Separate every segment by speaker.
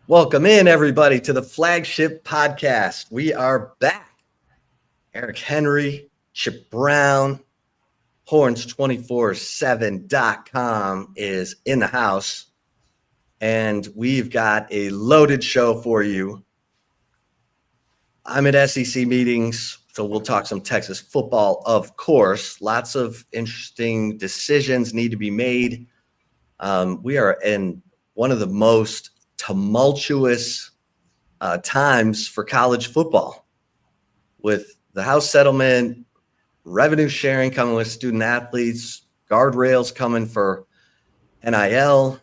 Speaker 1: Welcome in, everybody, to the Flagship Podcast. We are back. Eric Henry, Chip Brown, Horns247.com is in the house, and we've got a loaded show for you. I'm at SEC meetings, so we'll talk some Texas football, of course. Lots of interesting decisions need to be made. We are in one of the most tumultuous times for college football, with the House settlement, revenue sharing coming with student athletes, guardrails coming for NIL.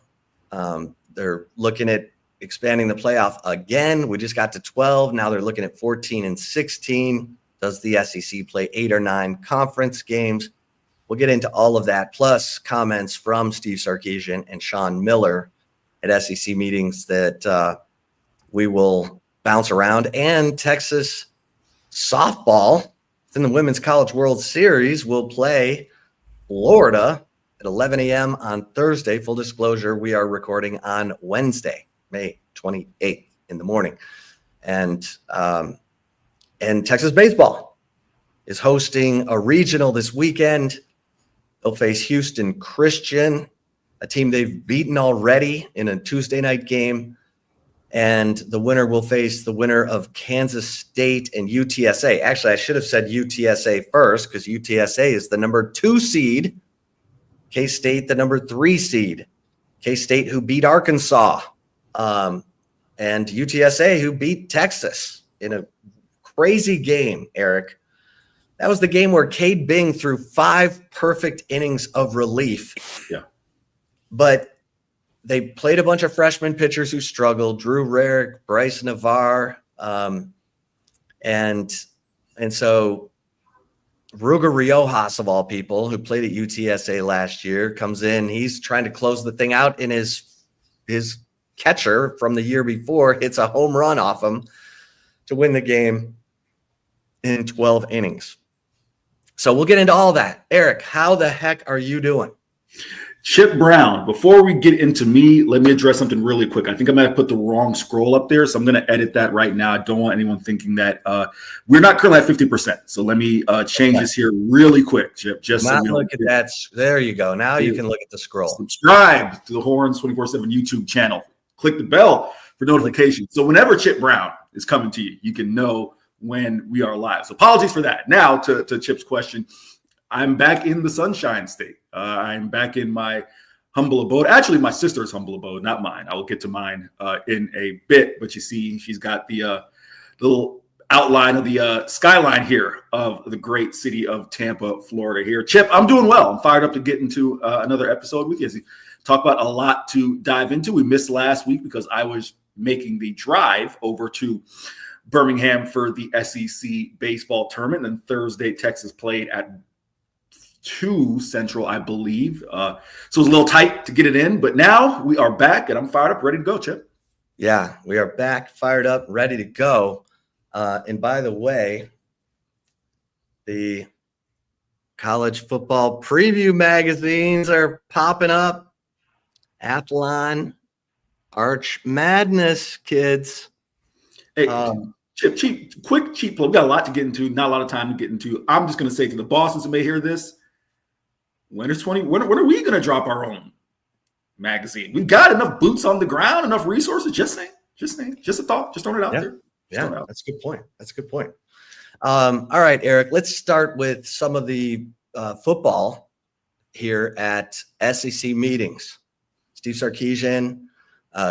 Speaker 1: They're looking at expanding the playoff again. We just got to 12. Now they're looking at 14 and 16. Does the SEC play 8 or 9 conference games? We'll get into all of that, plus comments from Steve Sarkisian and Sean Miller at SEC meetings that we will bounce around. And Texas softball in the Women's College World Series will play Florida at 11 a.m. on Thursday. Full disclosure, we are recording on Wednesday, May 28th in the morning. And Texas baseball is hosting a regional this weekend. They'll face Houston Christian, a team they've beaten already in a Tuesday night game. And the winner will face the winner of Kansas State and UTSA. Actually, I should have said UTSA first, because UTSA is the number 2 seed. K-State, the number 3 seed. K-State, who beat Arkansas. And UTSA, who beat Texas in a crazy game, Eric. That was the game where Cade Bing threw 5 perfect innings of relief. Yeah. But they played a bunch of freshman pitchers who struggled: Drew Rarick, Bryce Navarre, and so Ruger Riojas, of all people, who played at UTSA last year, comes in. He's trying to close the thing out, and his catcher from the year before hits a home run off him to win the game in 12 innings. So we'll get into all that. Eric, how the heck are you doing?
Speaker 2: Chip Brown, before we get into me, let me address something really quick. I think I might have put the wrong scroll up there, so I'm going to edit that right now. I don't want anyone thinking that we're not currently at 50%. So let me change this here really quick, Chip. Just
Speaker 1: so look at that. There you go. Now you can look at the scroll.
Speaker 2: Subscribe to the Horns247 YouTube channel. Click the bell for notifications. So whenever Chip Brown is coming to you, you can know when we are live. So apologies for that. Now to Chip's question. I'm back in the Sunshine State. I'm back in my humble abode. Actually, my sister's humble abode, not mine. I will get to mine in a bit. But you see, she's got the little outline of the skyline here of the great city of Tampa, Florida here. Chip, I'm doing well. I'm fired up to get into another episode with you. As you talk about a lot to dive into. We missed last week because I was making the drive over to Birmingham for the SEC baseball tournament. And Thursday, Texas played at 2 Central, I believe. So it was a little tight to get it in, but now we are back and I'm fired up, ready to go, Chip.
Speaker 1: Yeah, we are back, fired up, ready to go. And by the way, the college football preview magazines are popping up. Athlon, Arch Madness, kids.
Speaker 2: Hey, Chip, quick cheap plug. We've got a lot to get into, not a lot of time to get into. I'm just going to say to the bosses who may hear this, when are we going to drop our own magazine? We've got enough boots on the ground, enough resources. Just saying. Just a thought. Just throwing it out there.
Speaker 1: Yeah, that's a good point. All right, Eric, let's start with some of the football here at SEC meetings. Steve Sarkisian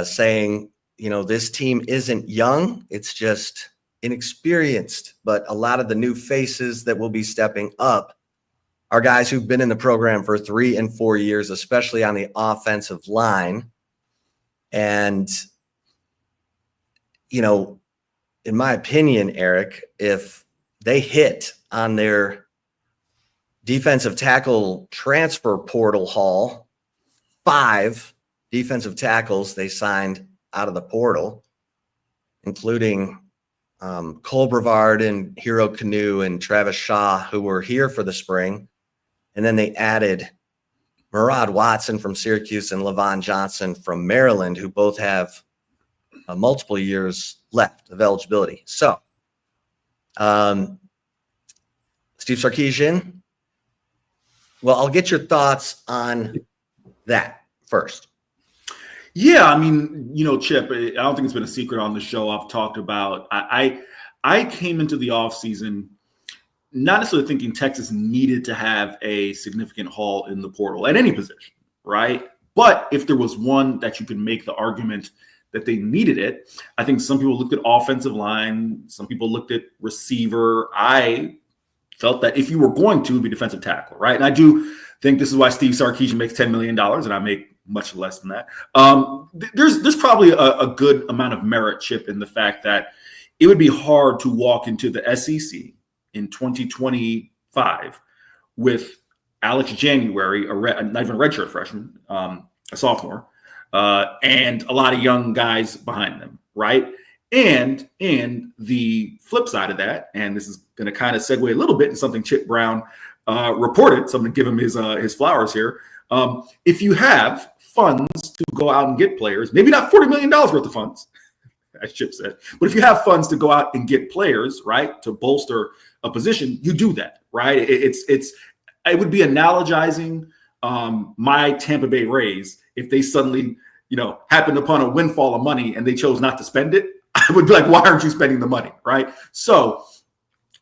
Speaker 1: saying, this team isn't young. It's just inexperienced. But a lot of the new faces that will be stepping up are guys who've been in the program for 3 and 4 years, especially on the offensive line. And, in my opinion, Eric, if they hit on their defensive tackle transfer portal haul, 5 defensive tackles they signed out of the portal, including Cole Brevard and Hero Canoe and Travis Shaw, who were here for the spring. And then they added Murad Watson from Syracuse and Levon Johnson from Maryland, who both have multiple years left of eligibility. So, Steve Sarkisian, well, I'll get your thoughts on that first.
Speaker 2: Yeah, I mean, Chip, I don't think it's been a secret on the show. I've talked about, I came into the offseason not necessarily thinking Texas needed to have a significant haul in the portal at any position, right? But if there was one that you could make the argument that they needed it, I think some people looked at offensive line, some people looked at receiver. I felt that if you were going to, it'd be defensive tackle, right? And I do think this is why Steve Sarkisian makes $10 million and I make much less than that. There's probably a good amount of merit, Chip, in the fact that it would be hard to walk into the SEC in 2025 with Alex January, not even a redshirt freshman, a sophomore, and a lot of young guys behind them, right? And the flip side of that, and this is going to kind of segue a little bit into something Chip Brown reported, so I'm going to give him his flowers here. If you have funds to go out and get players, maybe not $40 million worth of funds, as Chip said, but if you have funds to go out and get players, right, to bolster a position, you do that, right? It would be analogizing my Tampa Bay Rays if they suddenly, happened upon a windfall of money and they chose not to spend it. I would be like, why aren't you spending the money, right? So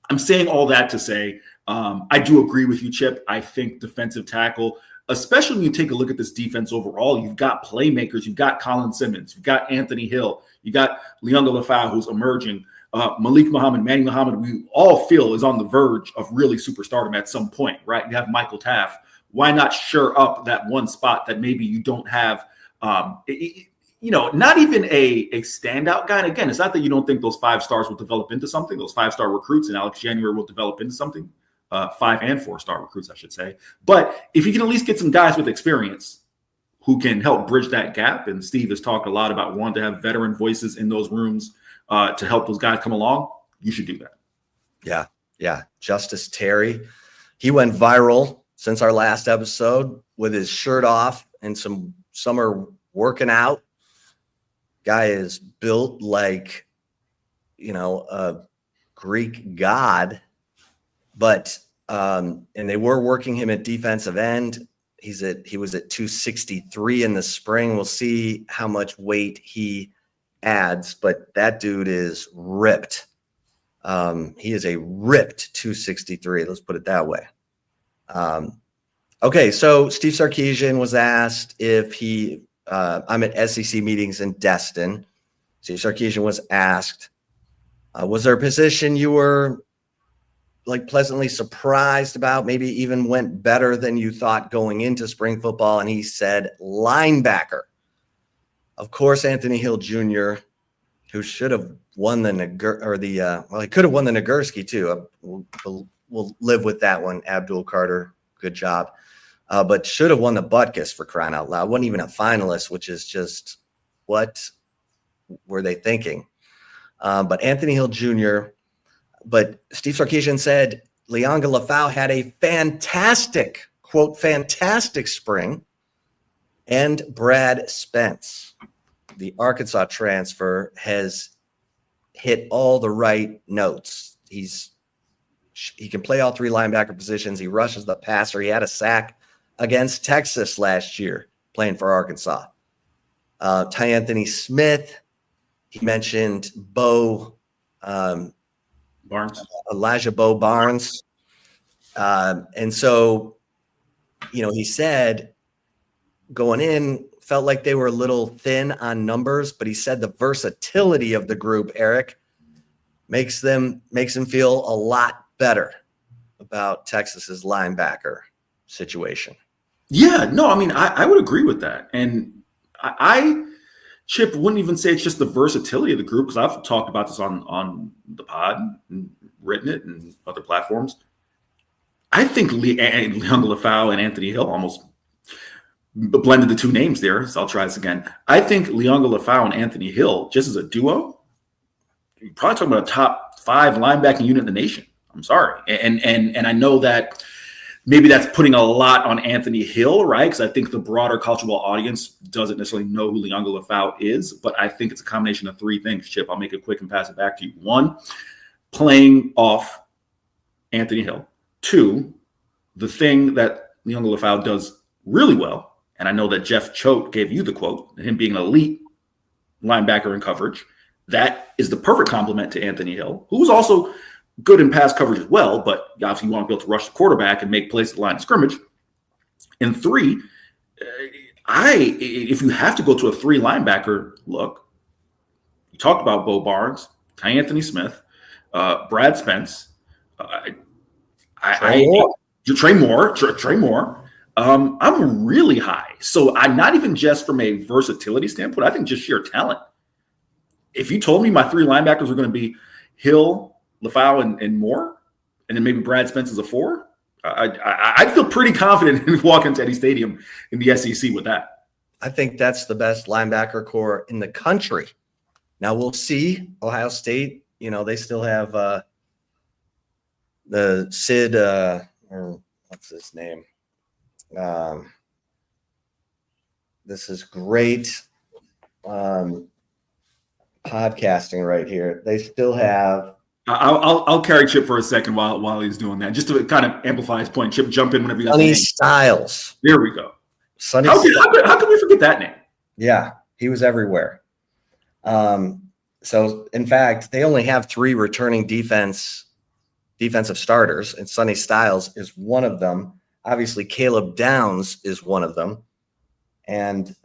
Speaker 2: I'm saying all that to say, I do agree with you, Chip. I think defensive tackle, especially when you take a look at this defense overall, you've got playmakers, you've got Colin Simmons, you've got Anthony Hill, you got Lianga Lafau, who's emerging, Malik Muhammad, Manny Muhammad, we all feel is on the verge of really superstardom at some point, right? You have Michael Taft. Why not shore up that one spot that maybe you don't have, not even a standout guy. And again, it's not that you don't think those 5 stars will develop into something. Those 5-star recruits and Alex January will develop into something. 5 and 4-star recruits, I should say. But if you can at least get some guys with experience who can help bridge that gap, and Steve has talked a lot about wanting to have veteran voices in those rooms to help those guys come along, you should do that.
Speaker 1: Yeah. Justice Terry, he went viral since our last episode with his shirt off and some summer working out. Guy is built like, a Greek god. But and they were working him at defensive end. He was at 263 in the spring. We'll see how much weight he adds, but that dude is ripped. He is a ripped 263. Let's put it that way. Okay, so Steve Sarkisian was asked if I'm at SEC meetings in Destin. Steve Sarkisian was asked, was there a position you were pleasantly surprised about, maybe even went better than you thought going into spring football? And he said linebacker. Of course, Anthony Hill Jr., who should have won he could have won the Nagurski too. We'll live with that one. Abdul Carter, good job. But should have won the Butkus, for crying out loud. Wasn't even a finalist, which is just, what were they thinking? But Anthony Hill Jr., but Steve Sarkisian said Lianga Lafau had a fantastic, quote, fantastic spring. And Brad Spence, the Arkansas transfer, has hit all the right notes. He can play all 3 linebacker positions. He rushes the passer. He had a sack against Texas last year playing for Arkansas. Ty Anthony Smith, he mentioned Elijah Bo Barnes. And so, he said going in, felt like they were a little thin on numbers, but he said the versatility of the group, Eric, makes him feel a lot better about Texas's linebacker situation.
Speaker 2: Yeah, no, I mean, I would agree with that. And Chip, wouldn't even say it's just the versatility of the group, because I've talked about this on the pod and written it and other platforms. I think Lianga Lafau and Anthony Hill almost blended the 2 names there, so I'll try this again. I think Lianga Lafau and Anthony Hill, just as a duo, you're probably talking about a top 5 linebacking unit in the nation. I'm sorry. And I know that maybe that's putting a lot on Anthony Hill, right? Because I think the broader cultural audience doesn't necessarily know who Lianga Lafau is, but I think it's a combination of three things, Chip. I'll make it quick and pass it back to you. One, playing off Anthony Hill. Two, the thing that Lianga Lafau does really well, and I know that Jeff Choate gave you the quote, him being an elite linebacker in coverage, that is the perfect complement to Anthony Hill, who was also good in pass coverage as well, but obviously you want to be able to rush the quarterback and make plays at the line of scrimmage. And three, if you have to go to a three linebacker look, you talked about Bo Barnes, Ty Anthony Smith, Brad Spence, Trey Moore. I'm really high. So I'm not even just from a versatility standpoint, I think just sheer talent. If you told me my three linebackers were going to be Hill, Lafau, and Moore, and then maybe Brad Spence as a four, I'd feel pretty confident in walking to Eddie Stadium in the SEC with that.
Speaker 1: I think that's the best linebacker core in the country. Now we'll see. Ohio State, they still have the Sid, or what's his name? This is great podcasting right here. They still have.
Speaker 2: I'll carry Chip for a second while he's doing that, just to kind of amplify his point. Chip, jump in whenever you got
Speaker 1: Sonny Styles.
Speaker 2: There we go.
Speaker 1: Sonny.
Speaker 2: How can we forget that name?
Speaker 1: Yeah, he was everywhere. So in fact, they only have three returning defensive starters, and Sonny Styles is one of them. Obviously, Caleb Downs is one of them, and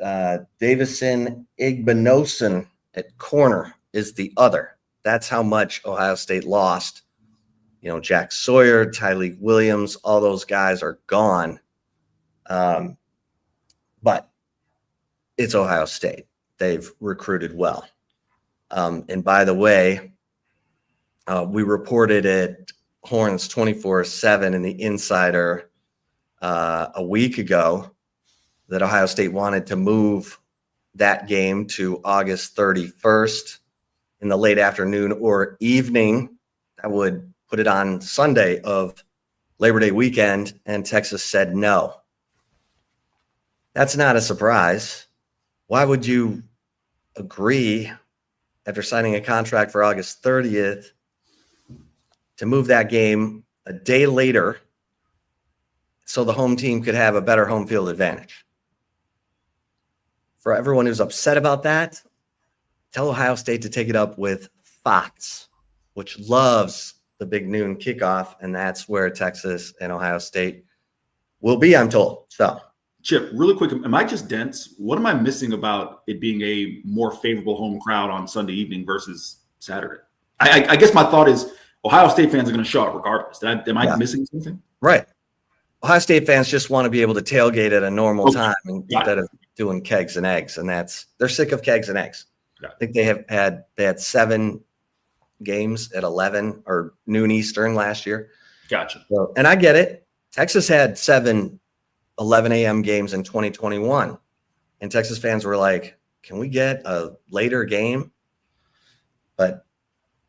Speaker 1: Davison Igbinosun at corner is the other. That's how much Ohio State lost. Jack Sawyer, Tyleek Williams, all those guys are gone. But it's Ohio State. They've recruited well. And by the way, we reported at Horns247 in the Insider a week ago that Ohio State wanted to move that game to August 31st in the late afternoon or evening. That would put it on Sunday of Labor Day weekend, and Texas said no. That's not a surprise. Why would you agree after signing a contract for August 30th to move that game a day later so the home team could have a better home field advantage? For everyone who's upset about that, tell Ohio State to take it up with Fox, which loves the big noon kickoff, and that's where Texas and Ohio State will be, I'm told. So,
Speaker 2: Chip, really quick, am I just dense? What am I missing about it being a more favorable home crowd on Sunday evening versus Saturday? I guess my thought is Ohio State fans are going to show up regardless. Am I missing something?
Speaker 1: Right. Ohio State fans just want to be able to tailgate at a normal time instead of doing kegs and eggs, and they're sick of kegs and eggs.
Speaker 2: Yeah.
Speaker 1: I think they had 7 games at 11 or noon Eastern last year.
Speaker 2: Gotcha.
Speaker 1: So, and I get it. Texas had 7 11 a.m. games in 2021, and Texas fans were like, "Can we get a later game?" But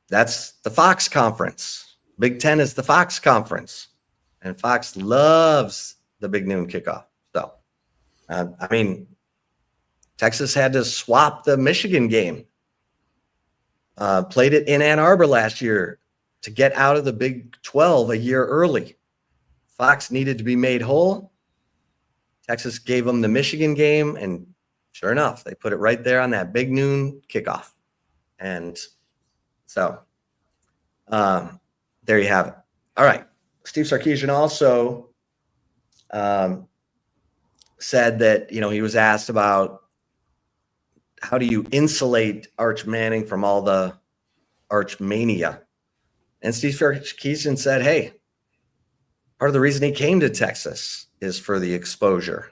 Speaker 1: that's the Fox Conference. Big Ten is the Fox Conference, and Fox loves the big noon kickoff. So, Texas had to swap the Michigan game. Played it in Ann Arbor last year to get out of the Big 12 a year early. Fox needed to be made whole. Texas gave them the Michigan game, and sure enough, they put it right there on that big noon kickoff. And so there you have it. All right. Steve Sarkisian also said that, he was asked about how do you insulate Arch Manning from all the Arch mania? And Steve Sarkisian said, hey, part of the reason he came to Texas is for the exposure.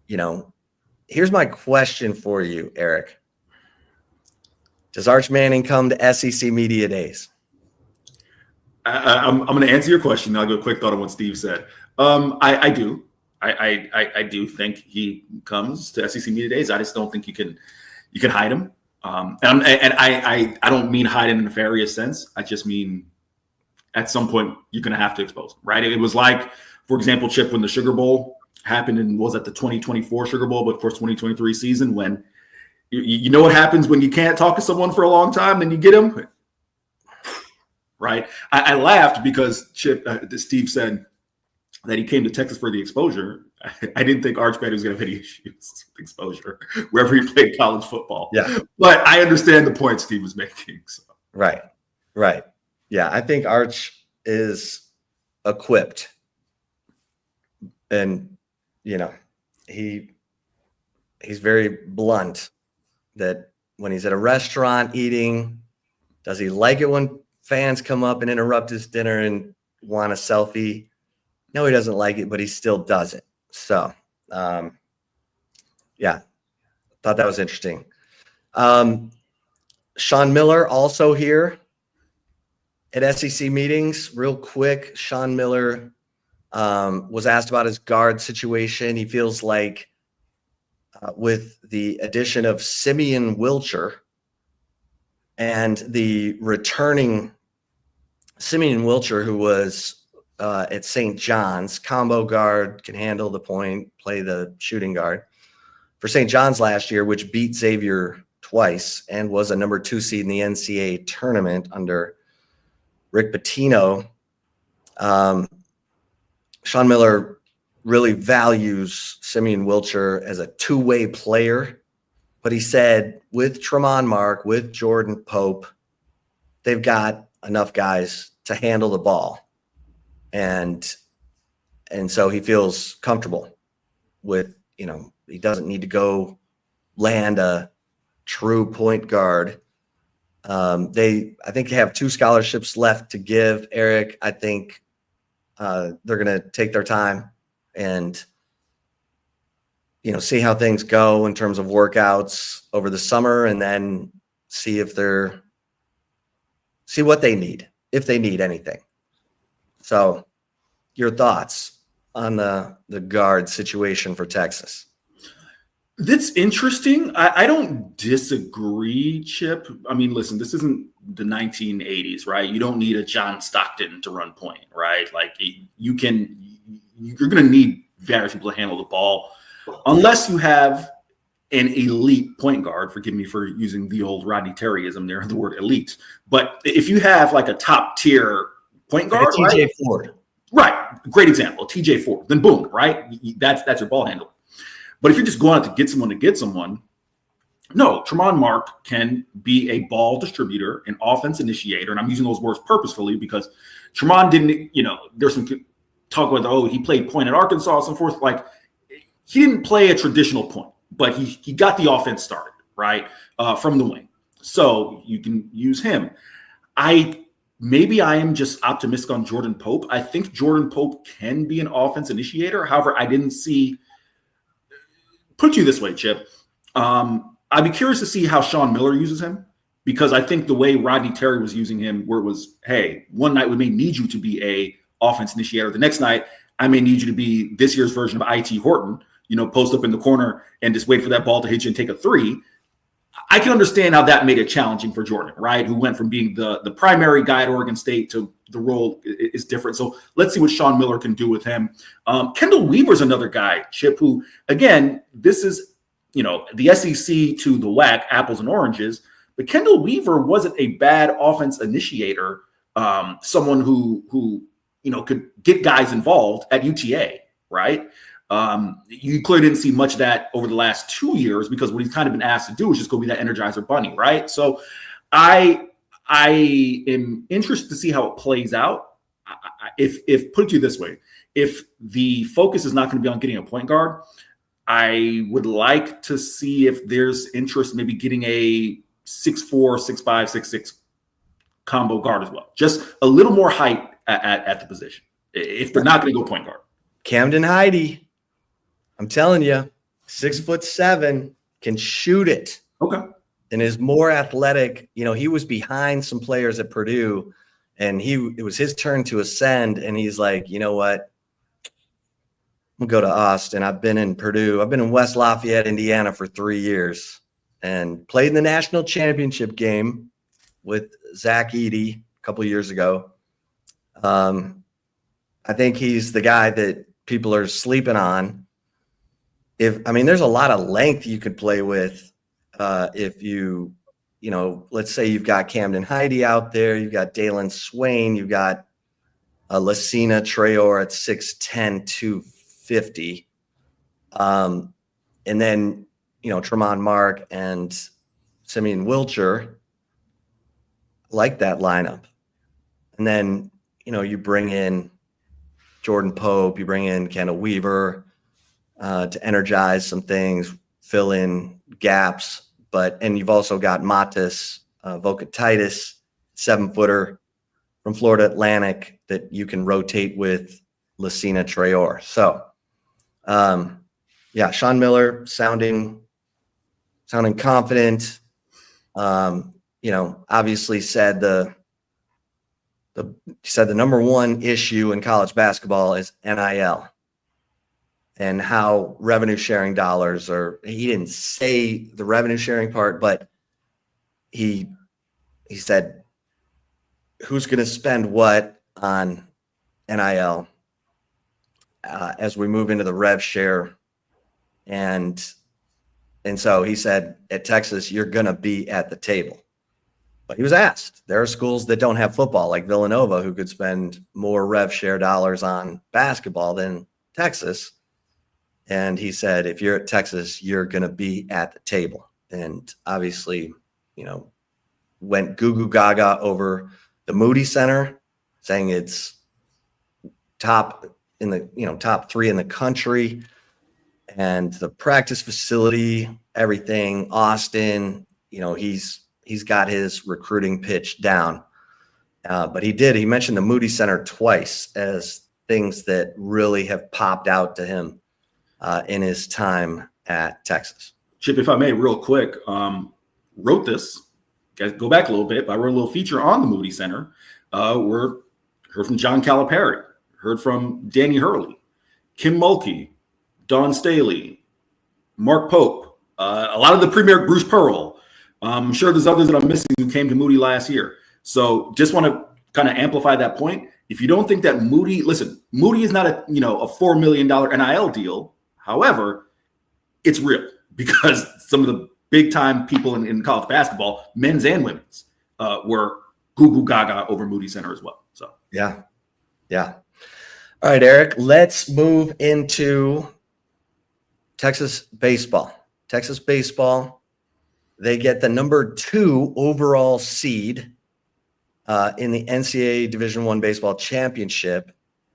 Speaker 1: Here's my question for you, Eric. Does Arch Manning come to SEC Media Days?
Speaker 2: I'm going to answer your question. I'll give a quick thought on what Steve said. I do. I do think he comes to SEC Media Days. I just don't think you can hide him. And I don't mean hide in a nefarious sense. I just mean at some point you're going to have to expose him, right? It was like, for example, Chip, when the Sugar Bowl happened and was at the 2024 Sugar Bowl, but of course 2023 season, when you know what happens when you can't talk to someone for a long time, then you get them, right? I laughed because Chip, Steve said that he came to Texas for the exposure. I didn't think Arch Manning was going to have any issues with exposure wherever he played college football.
Speaker 1: Yeah.
Speaker 2: But I understand the point Steve was making. So.
Speaker 1: Right. Yeah, I think Arch is equipped. And, he's very blunt that when he's at a restaurant eating, does he like it when fans come up and interrupt his dinner and want a selfie? No, he doesn't like it, but he still does it. So, yeah, thought that was interesting. Sean Miller also here at SEC meetings. Real quick, Sean Miller was asked about his guard situation. He feels like with the addition of Simeon Wilcher and the returning Simeon Wilcher, who was at St. John's, combo guard, can handle the point, play the shooting guard for St. John's last year, which beat Xavier twice and was a number 2 seed in the NCAA tournament under Rick Pitino. Sean Miller really values Simeon Wilcher as a two-way player, but he said with Tremont Mark, with Jordan Pope, they've got enough guys to handle the ball. And so he feels comfortable with, he doesn't need to go land a true point guard. I think they have 2 scholarships left to give, Eric. I think they're going to take their time and, see how things go in terms of workouts over the summer, and then see what they need, if they need anything. So your thoughts on the guard situation for Texas?
Speaker 2: That's interesting. I don't disagree, Chip. I mean, listen, this isn't the 1980s, right? You don't need a John Stockton to run point, right? Like you're going to need various people to handle the ball unless you have an elite point guard. Forgive me for using the old Rodney Terryism there, the word elite. But if you have like a top tier point guard,
Speaker 1: like TJ
Speaker 2: right?
Speaker 1: Ford.
Speaker 2: Right. Great example. TJ Ford. Then boom, right? That's your ball handler. But if you're just going out to get someone, no, Tremont Mark can be a ball distributor, an offense initiator. And I'm using those words purposefully because Tremont didn't, there's some talk about, he played point at Arkansas and so forth. Like, he didn't play a traditional point, but he got the offense started, right, from the wing. So you can use him. Maybe I am just optimistic on Jordan Pope. I think Jordan Pope can be an offense initiator. However, I didn't see – put it to you this way, Chip. I'd be curious to see how Sean Miller uses him, because I think the way Rodney Terry was using him, where it was, hey, one night we may need you to be a offense initiator. The next night I may need you to be this year's version of IT Horton, post up in the corner and just wait for that ball to hit you and take a 3. I can understand how that made it challenging for Jordan, right? Who went from being the primary guy at Oregon State to the role is different. So let's see what Sean Miller can do with him. Kendall Weaver's another guy, Chip, who, again, this is, the SEC to the WAC, apples and oranges. But Kendall Weaver wasn't a bad offense initiator, someone who could get guys involved at UTA, right? You clearly didn't see much of that over the last 2 years, because what he's kind of been asked to do is just go be that Energizer bunny, right? So I am interested to see how it plays out. If put it to you this way, if the focus is not going to be on getting a point guard, I would like to see if there's interest maybe getting a 6'4", 6'5", 6'6" combo guard as well. Just a little more height at the position if they're not going to go point guard.
Speaker 1: Camden Heide, I'm telling you, 6'7", can shoot it.
Speaker 2: Okay.
Speaker 1: And is more athletic. He was behind some players at Purdue, and it was his turn to ascend. And he's like, you know what? I'm going to go to Austin. I've been in Purdue. I've been in West Lafayette, Indiana for 3 years and played in the national championship game with Zach Edey a couple of years ago. I think he's the guy that people are sleeping on. There's a lot of length you could play with. If let's say you've got Camden Heide out there, you've got Dalen Swain, you've got Lacina Traore at 6'10", 250. And then, Tremont Mark and Simeon Wilcher, like that lineup. And then, you bring in Jordan Pope, you bring in Kendall Weaver to energize some things, fill in gaps. And you've also got Matis Vokatitis, 7-footer from Florida Atlantic that you can rotate with Lacina Traore. So, Sean Miller sounding confident. Obviously said the number one issue in college basketball is NIL and how revenue sharing dollars are. He didn't say the revenue sharing part, but he said who's going to spend what on NIL as we move into the rev share. And so he said, at Texas, you're going to be at the table. But he was asked, there are schools that don't have football, like Villanova, who could spend more rev share dollars on basketball than Texas. And he said, if you're at Texas, you're going to be at the table. And obviously, went goo gaga over the Moody Center, saying it's top 3 in the country. And the practice facility, everything, Austin, he's got his recruiting pitch down. But he mentioned the Moody Center twice as things that really have popped out to him in his time at Texas.
Speaker 2: Chip, if I may, real quick, wrote this. Guys, go back a little bit. But I wrote a little feature on the Moody Center. Heard from John Calipari, heard from Danny Hurley, Kim Mulkey, Don Staley, Mark Pope, a lot of the premier, Bruce Pearl. I'm sure there's others that I'm missing who came to Moody last year. So just want to kind of amplify that point. If you don't think that Moody is not a $4 million NIL deal. However, it's real because some of the big time people in college basketball, men's and women's, were goo gaga over Moody Center as well. So
Speaker 1: yeah. All right, Eric, let's move into Texas baseball. Texas baseball, they get the number 2 overall seed in the NCAA Division I Baseball Championship.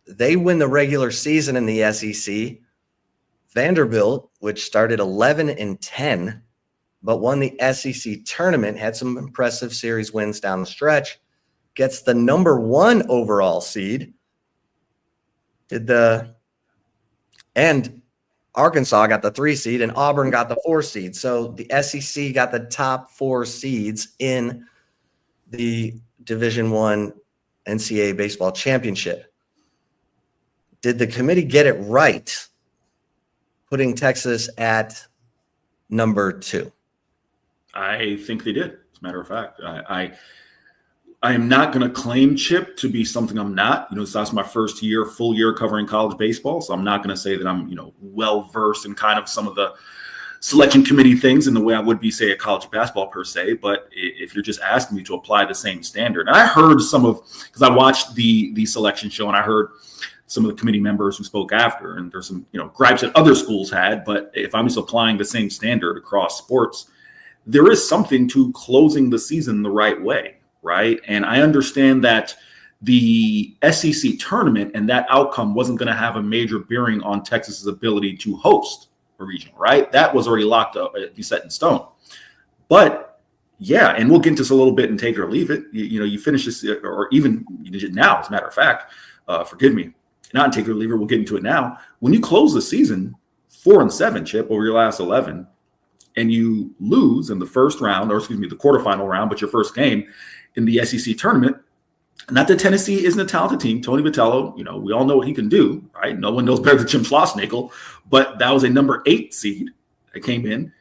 Speaker 1: They win the regular season in the SEC. Vanderbilt, which started 11-10, but won the SEC tournament, had some impressive series wins down the stretch, gets the number 1 overall seed. And Arkansas got the 3 seed and Auburn got the 4 seed. So the SEC got the top 4 seeds in the Division I NCAA Baseball Championship. Did the committee get it right, putting Texas at number 2?
Speaker 2: I think they did, as a matter of fact. I am not going to claim, Chip, to be something I'm not. That's my first full year covering college baseball. So I'm not going to say that I'm, well-versed in kind of some of the selection committee things in the way I would be, say, at college basketball per se. But if you're just asking me to apply the same standard, and I heard because I watched the selection show and I heard some of the committee members who spoke after, and there's some, gripes that other schools had. But if I'm just applying the same standard across sports, there is something to closing the season the right way. Right. And I understand that the SEC tournament and that outcome wasn't going to have a major bearing on Texas's ability to host a regional. Right. That was already locked up, set in stone. But yeah, and we'll get into this a little bit and take it or leave it. You finish this, or even you did it now, as a matter of fact, forgive me, not in take it or leave it. We'll get into it now. When you close the season 4-7, Chip, over your last 11, and you lose in the first round, the quarterfinal round, but your first game in the SEC tournament. Not that Tennessee isn't a talented team. Tony Vitello, we all know what he can do, right? No one knows better than Jim Schlossnagle, but that was a number 8 seed that came in.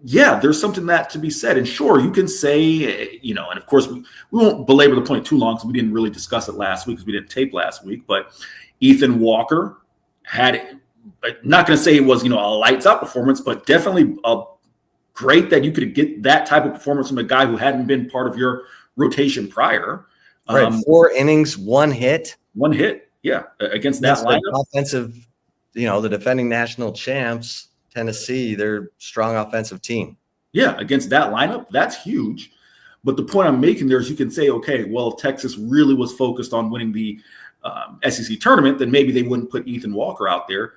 Speaker 2: yeah, there's something that to be said. And sure, you can say, and of course, we won't belabor the point too long because we didn't really discuss it last week because we didn't tape last week. But Ethan Walker had, not going to say it was, a lights out performance, but definitely great that you could get that type of performance from a guy who hadn't been part of your rotation prior.
Speaker 1: Right. 4 innings, 1 hit.
Speaker 2: 1 hit. Yeah. Against that lineup.
Speaker 1: Offensive, the defending national champs, Tennessee, they're strong offensive team.
Speaker 2: Yeah, against that lineup, that's huge. But the point I'm making there is you can say, okay, well, if Texas really was focused on winning the SEC tournament, then maybe they wouldn't put Ethan Walker out there.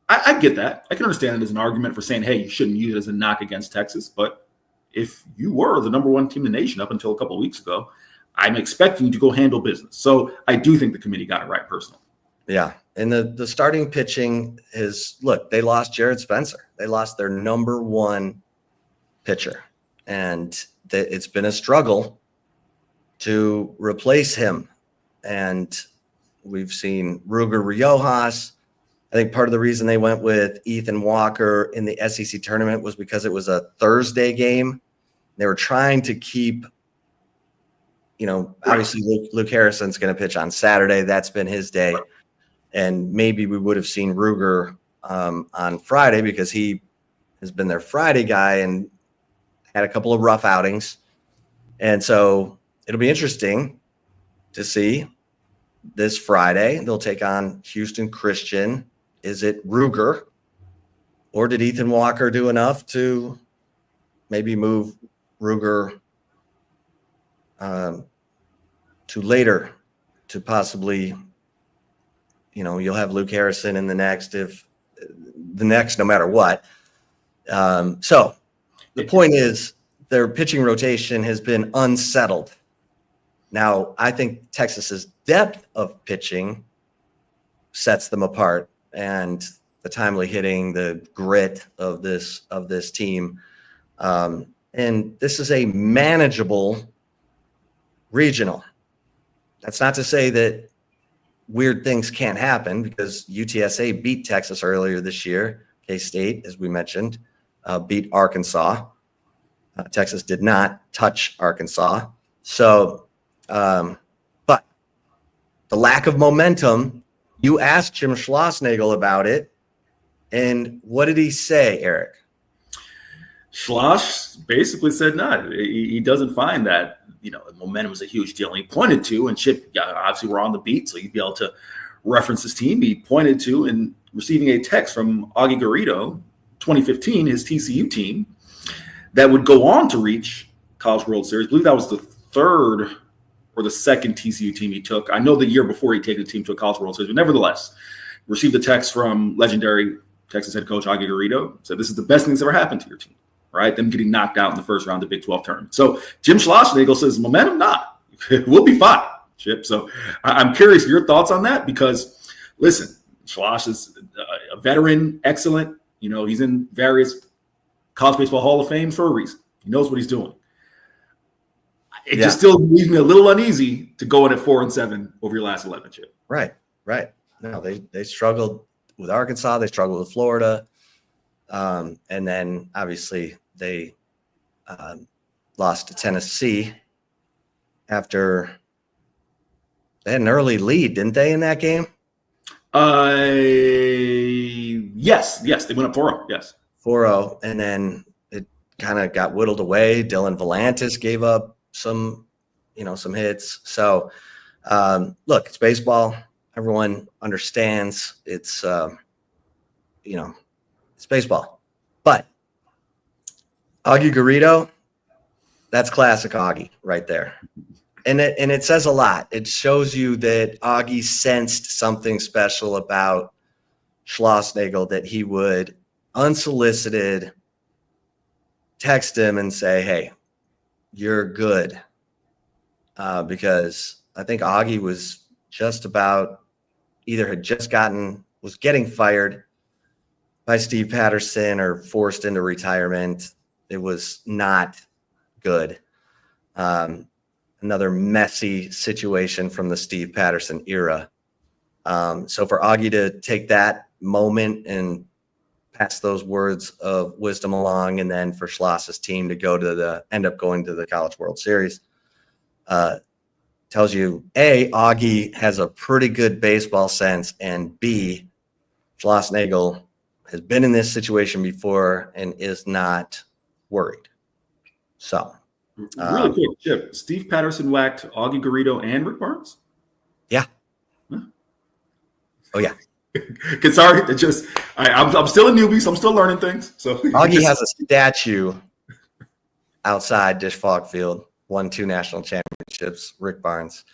Speaker 2: I get that. I can understand it as an argument for saying, hey, you shouldn't use it as a knock against Texas. But if you were the number 1 team in the nation up until a couple of weeks ago, I'm expecting you to go handle business. So I do think the committee got it right personally.
Speaker 1: Yeah. And the starting pitching is, look, they lost Jared Spencer. They lost their number 1 pitcher. And it's been a struggle to replace him. And we've seen Ruger Riojas. I think part of the reason they went with Ethan Walker in the SEC tournament was because it was a Thursday game. They were trying to keep, obviously Luke Harrison's going to pitch on Saturday. That's been his day. And maybe we would have seen Ruger on Friday because he has been their Friday guy and had a couple of rough outings. And so it'll be interesting to see this Friday. They'll take on Houston Christian. Is it Ruger, or did Ethan Walker do enough to maybe move Ruger to later to possibly, you'll have Luke Harrison in the next, no matter what. So the point is their pitching rotation has been unsettled. Now, I think Texas's depth of pitching sets them apart, and the timely hitting, the grit of this team. And this is a manageable regional. That's not to say that weird things can't happen, because UTSA beat Texas earlier this year. K-State, as we mentioned, beat Arkansas. Texas did not touch Arkansas. So, but the lack of momentum, you asked Jim Schlossnagle about it, and what did he say, Eric?
Speaker 2: Schloss basically said no. He doesn't find that, momentum is a huge deal. And he pointed to, and Chip, obviously we're on the beat, so you'd be able to reference his team. He pointed to and receiving a text from Augie Garrido, 2015, his TCU team, that would go on to reach College World Series. I believe that was the 3rd or the 2nd TCU team he took. I know the year before he'd taken the team to a College World Series, but nevertheless, received a text from legendary Texas head coach Augie Garrido. Said, this is the best thing that's ever happened to your team, right? Them getting knocked out in the first round of the Big 12 tournament. So Jim Schlossnagle says, momentum, not. We'll be fine, Chip. So I'm curious your thoughts on that, because, listen, Schloss is a veteran, excellent. He's in various College Baseball Hall of Fame for a reason. He knows what he's doing. It just still leaves me a little uneasy to go in at 4-7 over your last 11, Chip.
Speaker 1: Right. No, they struggled with Arkansas. They struggled with Florida. And then obviously they lost to Tennessee after they had an early lead, didn't they, in that game?
Speaker 2: Yes, they went up 4-0, yes.
Speaker 1: 4-0, and then it kind of got whittled away. Dylan Volantis gave up some hits. So, look, it's baseball. Everyone understands it's baseball. But Augie Garrido, that's classic Augie right there. And it says a lot. It shows you that Augie sensed something special about Schlossnagle, that he would unsolicited text him and say, hey, you're good. Because I think Augie was just about was getting fired by Steve Patterson or forced into retirement. It was not good. Another messy situation from the Steve Patterson era. So for Augie to take that moment and pass those words of wisdom along, and then for Schloss's team to end up going to the College World Series. Tells you, A, Augie has a pretty good baseball sense, and B, Schlossnagle has been in this situation before and is not worried. So,
Speaker 2: really quick, Chip. Steve Patterson whacked Augie Garrido and Rick Barnes?
Speaker 1: Yeah.
Speaker 2: Huh?
Speaker 1: Oh, yeah.
Speaker 2: Sorry, I'm still a newbie, so I'm still learning things. So
Speaker 1: Augie has a statue outside Dish Falk Field. Won 2 national championships. Rick Barnes,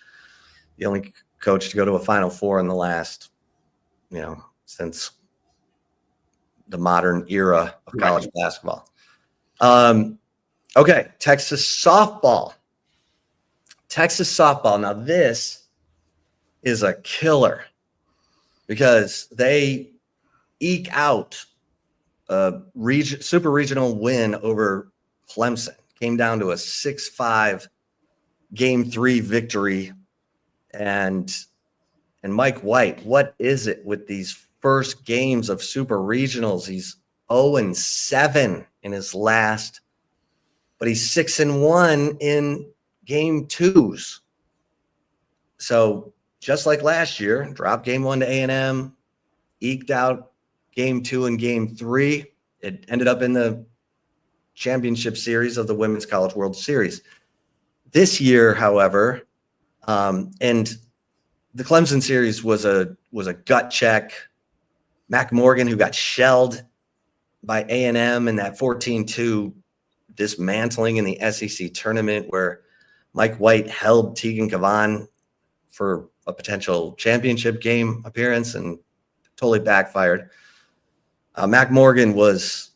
Speaker 1: the only coach to go to a Final Four in the last, since the modern era of college basketball. Okay, Texas softball. Now this is a killer because they eke out a super regional win over Clemson. Came down to a 6-5 Game 3 victory. And Mike White, what is it with these first games of super regionals? He's 0-7 in his last, but he's 6-1 in Game 2s. So just like last year, dropped Game 1 to A&M, eked out Game 2 and Game 3. It ended up in the championship series of the Women's College World Series. This year, however, and the Clemson series was a gut check. Mac Morgan, who got shelled by A&M in that 14-2 dismantling in the SEC tournament where Mike White held Tegan Cavan for a potential championship game appearance and totally backfired. Mac Morgan was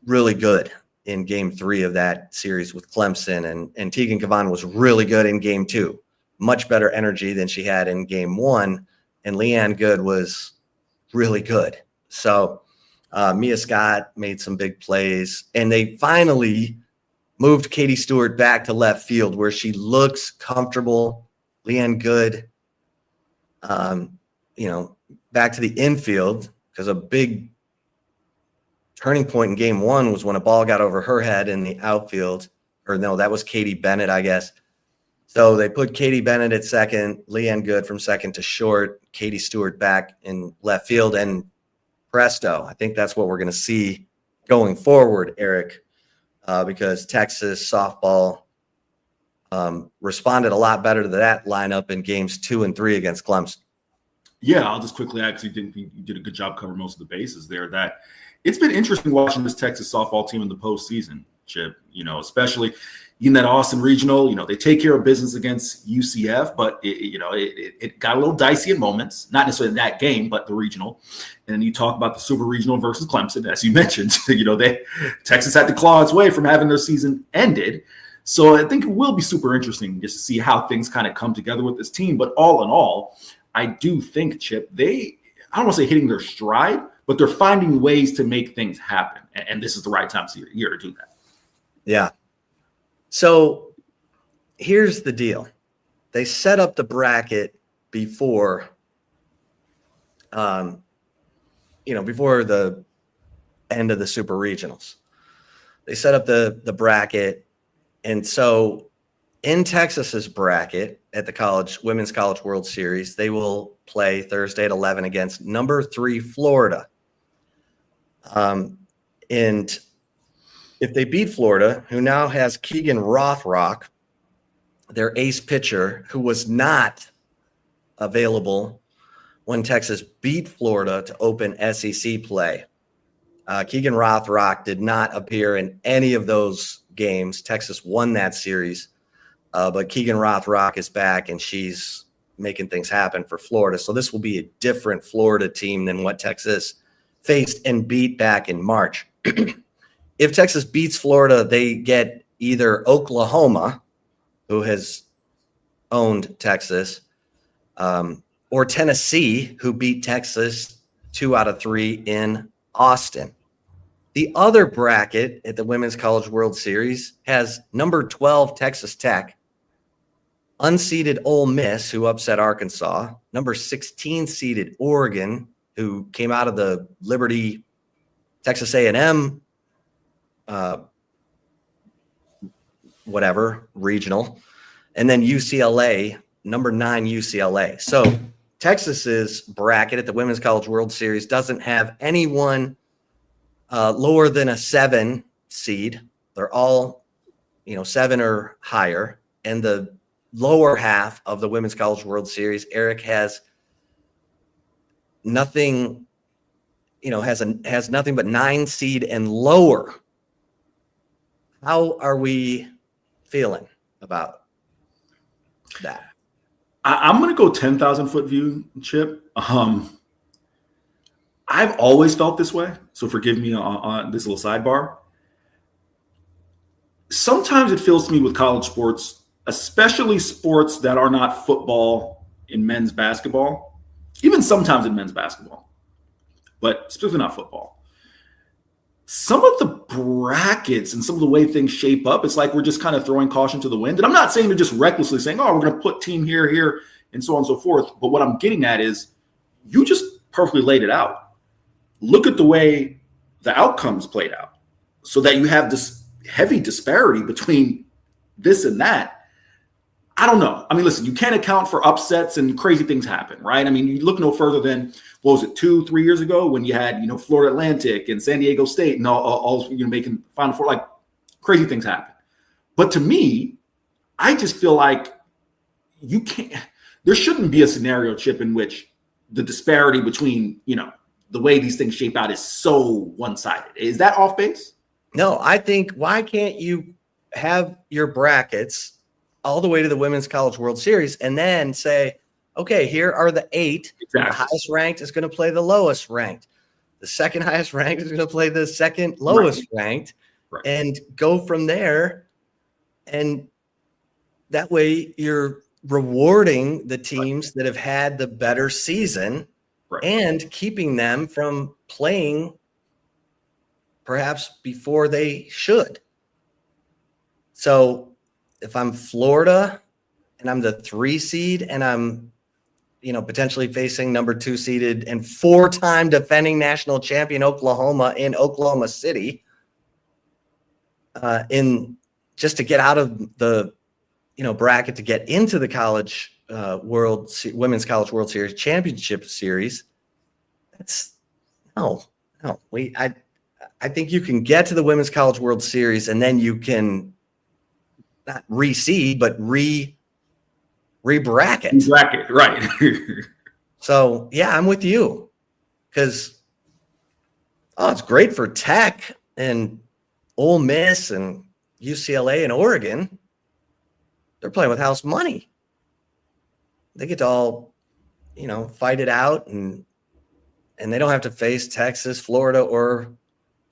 Speaker 1: really good in Game 3 of that series with Clemson, and Tegan Cavan was really good in Game 2. Much better energy than she had in Game 1, and Leanne Good was really good. So Mia Scott made some big plays, and they finally moved Katie Stewart back to left field where she looks comfortable. Leanne Good, back to the infield, because a big turning point in Game 1 was when a ball got over her head in the outfield. Or no, that was Katie Bennett, I guess. So they put Katie Bennett at second, Leanne Good from second to short, Katie Stewart back in left field, and presto, I think that's what we're going to see going forward, Eric, because Texas softball responded a lot better to that lineup in Games 2 and 3 against Clemson.
Speaker 2: Yeah, I'll just quickly add, because you did a good job covering most of the bases there, that it's been interesting watching this Texas softball team in the postseason, Chip, especially in that Austin regional. They take care of business against UCF, but it got a little dicey at moments, not necessarily in that game, but the regional. And then you talk about the super regional versus Clemson, as you mentioned. Texas had to claw its way from having their season ended. So I think it will be super interesting just to see how things kind of come together with this team. But all in all, I do think, Chip, I don't want to say hitting their stride, but they're finding ways to make things happen. And this is the right time of year to do that.
Speaker 1: Yeah. So here's the deal. They set up the bracket before the end of the super regionals. They set up the bracket. And so in Texas's bracket at the Women's College World Series, they will play Thursday at 11 against number 3 Florida. And if they beat Florida, who now has Keegan Rothrock, their ace pitcher, who was not available when Texas beat Florida to open SEC play. Keegan Rothrock did not appear in any of those games. Texas won that series, but Keegan Rothrock is back, and she's making things happen for Florida. So this will be a different Florida team than what Texas faced and beat back in March. If Texas beats Florida, they get either Oklahoma, who has owned Texas, or Tennessee, who beat Texas 2 out of 3 in Austin. The other bracket at the Women's College World Series has number 12 Texas Tech, unseeded Ole Miss, who upset Arkansas, number 16 seeded Oregon, who came out of the Liberty Texas A&M, whatever, regional, and then UCLA, number 9 UCLA. So Texas's bracket at the Women's College World Series doesn't have anyone lower than a 7 seed. They're all, 7 or higher. And the lower half of the Women's College World Series, Eric, has nothing, has nothing but 9 seed and lower. How are we feeling about that?
Speaker 2: I'm going to go 10,000 foot view, Chip. I've always felt this way, so forgive me on this little sidebar. Sometimes it feels to me with college sports, especially sports that are not football in men's basketball, even sometimes in men's basketball, but specifically not football. Some of the brackets and some of the way things shape up, it's like we're just kind of throwing caution to the wind. And I'm not saying they're just recklessly saying, oh, we're going to put team here, and so on and so forth. But what I'm getting at is you just perfectly laid it out. Look at the way the outcomes played out so that you have this heavy disparity between this and that. I don't know. I mean, listen, you can't account for upsets and crazy things happen, right? I mean, you look no further than, what was it, 2-3 years ago when you had, Florida Atlantic and San Diego State and all making Final Four, like crazy things happen. But to me, I just feel like you can't, there shouldn't be a scenario, Chip, in which the disparity between, the way these things shape out is so one-sided. Is that off base?
Speaker 1: No, I think, why can't you have your brackets all the way to the Women's College World Series and then say, okay, here are the 8. Exactly. The highest ranked is going to play the lowest ranked. The second highest ranked is going to play the second lowest ranked, and go from there. And that way you're rewarding the teams that have had the better season and keeping them from playing perhaps before they should. So if I'm Florida and I'm the 3 seed and I'm, potentially facing number 2 seeded and 4-time defending national champion Oklahoma in Oklahoma City, in just to get out of the, bracket to get into the college Women's College World Series championship series, that's no. I think you can get to the Women's College World Series and then you can not reseed, but re-bracket.
Speaker 2: Bracket, right.
Speaker 1: So, yeah, I'm with you because, it's great for Tech and Ole Miss and UCLA and Oregon. They're playing with house money. They get to all, fight it out, and they don't have to face Texas, Florida, or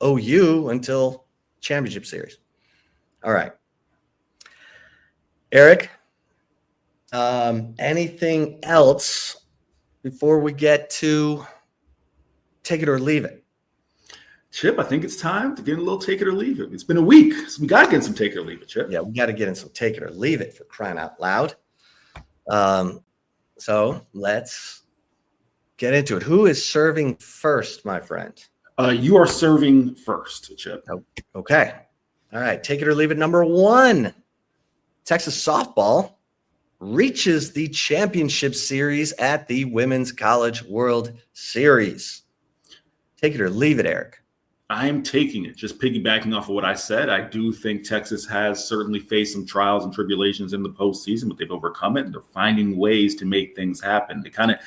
Speaker 1: OU until championship series. All right. Eric, anything else before we get to take it or leave it?
Speaker 2: Chip, I think it's time to get a little take it or leave it. It's been a week, so we got to get some take it or leave it, Chip.
Speaker 1: Yeah, we got to get in some take it or leave it, for crying out loud. So let's get into it. Who is serving first, my friend?
Speaker 2: You are serving first, Chip.
Speaker 1: Okay. All right. Take it or leave it. Number 1, Texas softball reaches the championship series at the Women's College World Series. Take it or leave it, Eric.
Speaker 2: I'm taking it. Just piggybacking off of what I said, I do think Texas has certainly faced some trials and tribulations in the postseason, but they've overcome it, and they're finding ways to make things happen. They kind of,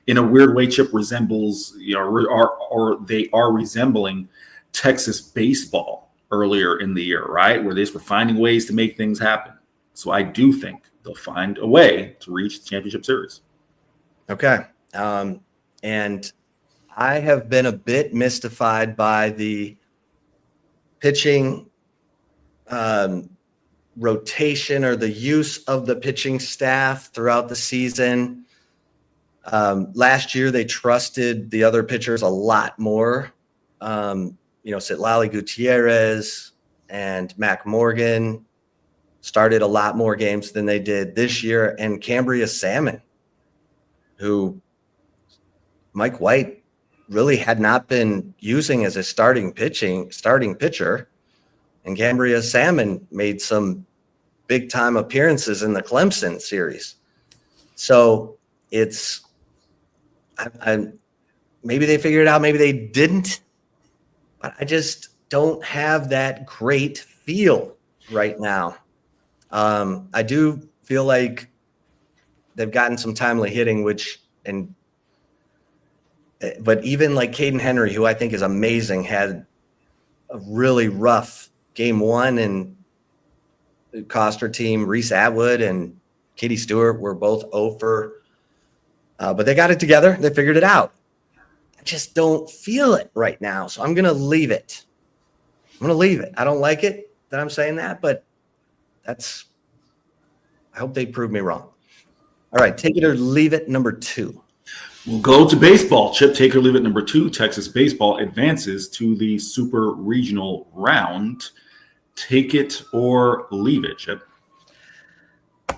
Speaker 2: in a weird way, Chip resembles, or they are resembling Texas baseball earlier in the year, right? Where they were finding ways to make things happen. So I do think they'll find a way to reach the championship series. Okay.
Speaker 1: And I have been a bit mystified by the pitching rotation or the use of the pitching staff throughout the season. Last year, they trusted the other pitchers a lot more. Citlali Gutierrez and Mac Morgan started a lot more games than they did this year. And Cambria Salmon, who Mike White really had not been using as a starting pitcher. And Cambria Salmon made some big time appearances in the Clemson series. So it's, maybe they figured it out, maybe they didn't, but I just don't have that great feel right now. I do feel like they've gotten some timely hitting, but even like Caden Henry, who I think is amazing, had a really rough game one, and it cost her team. Reese Atwood and Katie Stewart were both 0 for, but they got it together. They figured it out. I just don't feel it right now, so I'm going to leave it. I don't like it that I'm saying that, but I hope they prove me wrong. All right, take it or leave it, number 2.
Speaker 2: We'll go to baseball. Chip, take or leave it, number 2. Texas baseball advances to the super regional round. Take it or leave it, Chip.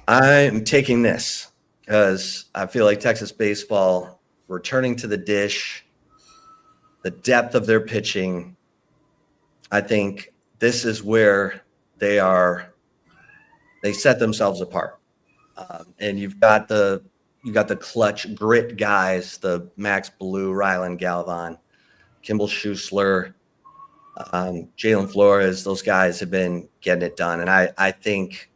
Speaker 1: I'm taking this because I feel like Texas baseball returning to the dish, the depth of their pitching. I think this is where they set themselves apart. And you've got the clutch grit guys, the Max Blue, Rylan Galvan, Kimball Schuessler, Jalen Flores. Those guys have been getting it done. And I think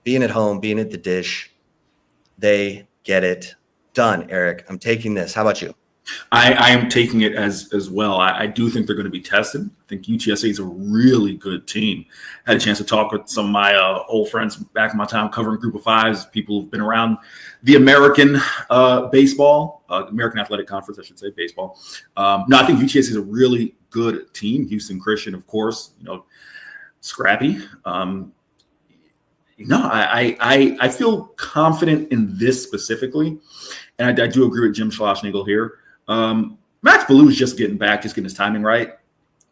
Speaker 1: being at home, being at the dish, they get it done, Eric. I'm taking this. How about you?
Speaker 2: I am taking it as well. I do think they're going to be tested. I think UTSA is a really good team. Had a chance to talk with some of my old friends back in my time covering Group of Fives, people who've been around the American baseball, American Athletic Conference, I should say, baseball. No, I think UTSA is a really good team. Houston Christian, of course, scrappy. I feel confident in this specifically, and I do agree with Jim Schlossnagle here. Max Ballou is just getting his timing right.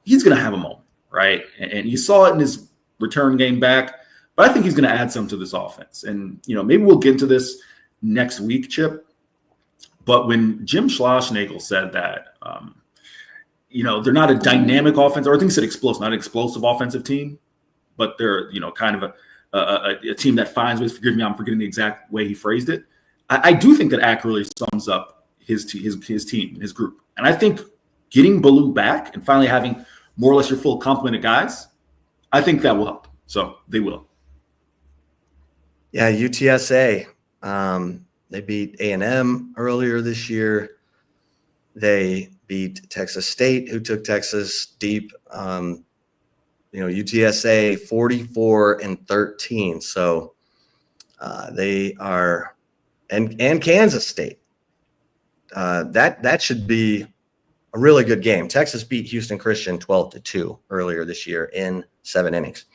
Speaker 2: He's going to have a moment, right? And you saw it in his return game back, but I think he's going to add some to this offense. And, maybe we'll get into this next week, Chip. But when Jim Schlossnagle said that, they're not a dynamic offense, or I think he said explosive, not an explosive offensive team, but they're, kind of a team that finds ways. Forgive me, I'm forgetting the exact way he phrased it. I do think that accurately sums up his team, his group. And I think getting Ballou back and finally having more or less your full complement of guys, I think that will help. So they will.
Speaker 1: Yeah, UTSA. They beat A&M earlier this year. They beat Texas State, who took Texas deep. UTSA 44-13. So they are, and Kansas State. That should be a really good game. Texas beat Houston Christian 12-2 earlier this year in 7 innings.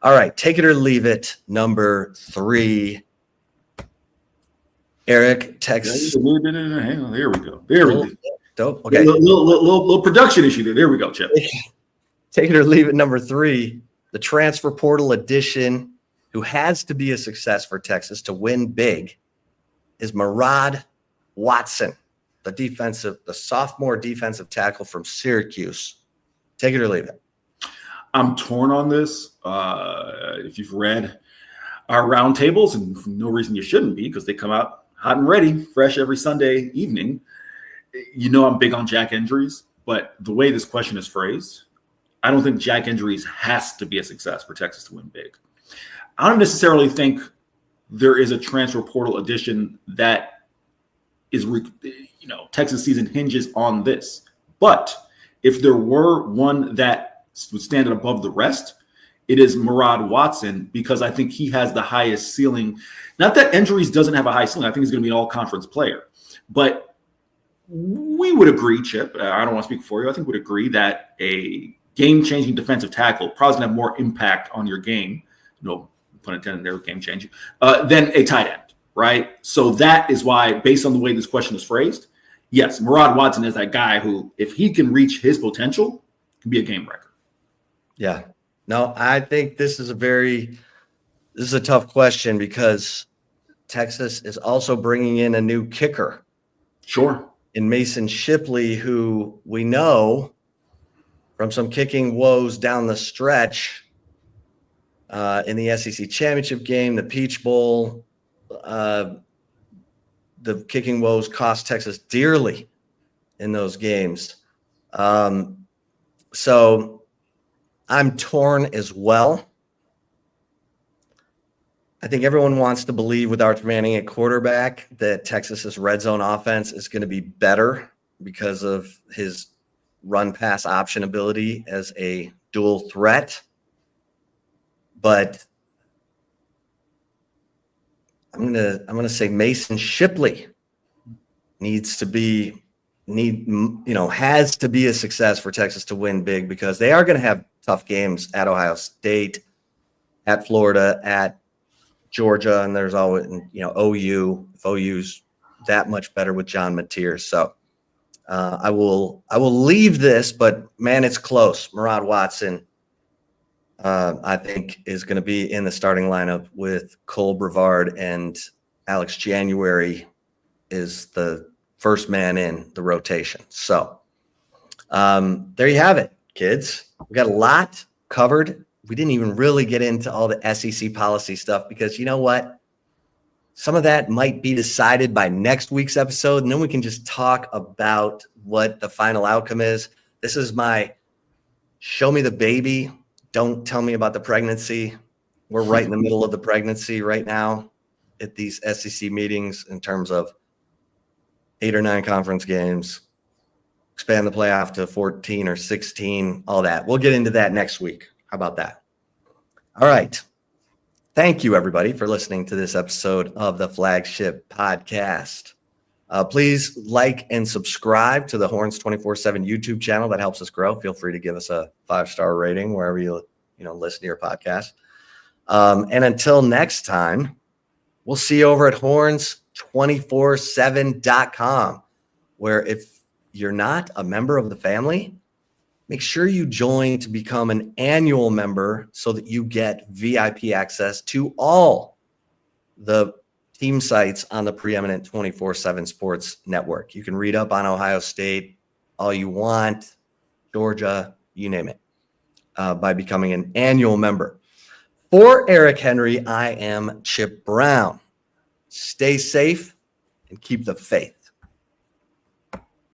Speaker 1: All right, take it or leave it, number 3. Eric, Texas.
Speaker 2: Hang on, there we go. There we go.
Speaker 1: Dope. Okay.
Speaker 2: Little production issue there. There we go, Chip.
Speaker 1: Take it or leave it, number 3. The transfer portal addition, who has to be a success for Texas to win big, is Murad Watson, the sophomore defensive tackle from Syracuse. Take it or leave it.
Speaker 2: I'm torn on this. If you've read our roundtables, and for no reason you shouldn't be, because they come out hot and ready, fresh every Sunday evening. I'm big on Jack injuries, but the way this question is phrased, I don't think Jack injuries has to be a success for Texas to win big. I don't necessarily think there is a transfer portal addition that is, Texas season hinges on this. But if there were one that would stand above the rest, it is Murad Watson, because I think he has the highest ceiling. Not that injuries doesn't have a high ceiling. I think he's going to be an all-conference player. But we would agree, Chip, I don't want to speak for you, I think we'd agree that a game-changing defensive tackle probably going to have more impact on your game, no pun intended there, game-changing, than a tight end, right? So that is why, based on the way this question is phrased, yes, Murad Watson is that guy who, if he can reach his potential, can be a game wrecker.
Speaker 1: Yeah. No, I think this is a tough question, because Texas is also bringing in a new kicker.
Speaker 2: Sure.
Speaker 1: in Mason Shipley, who we know from some kicking woes down the stretch in the SEC championship game, the Peach Bowl. The kicking woes cost Texas dearly in those games. So I'm torn as well. I think everyone wants to believe with Arch Manning at quarterback that Texas's red zone offense is going to be better because of his run pass option ability as a dual threat. But I'm gonna say Mason Shipley has to be a success for Texas to win big, because they are going to have tough games at Ohio State, at Florida, at Georgia, and there's always, OU, if OU's that much better with John Mateer. So I will leave this, but man, it's close. Murad Watson, I think, is going to be in the starting lineup with Cole Brevard, and Alex January is the first man in the rotation. So there you have it, kids. We got a lot covered. We didn't even really get into all the SEC policy stuff, because you know what? Some of that might be decided by next week's episode, and then we can just talk about what the final outcome is. This is my show me the baby. Don't tell me about the pregnancy. We're right in the middle of the pregnancy right now at these SEC meetings in terms of 8 or 9 conference games, expand the playoff to 14 or 16, all that. We'll get into that next week. How about that? All right. Thank you, everybody, for listening to this episode of the Flagship Podcast. Please like and subscribe to the Horns247 YouTube channel. That helps us grow. Feel free to give us a 5-star rating wherever you listen to your podcast. And until next time, we'll see you over at Horns247.com, where if you're not a member of the family, make sure you join to become an annual member so that you get VIP access to all the team sites on the preeminent 24/7 Sports Network. You can read up on Ohio State all you want, Georgia, you name it, by becoming an annual member. For Eric Henry, I am Chip Brown. Stay safe and keep the faith.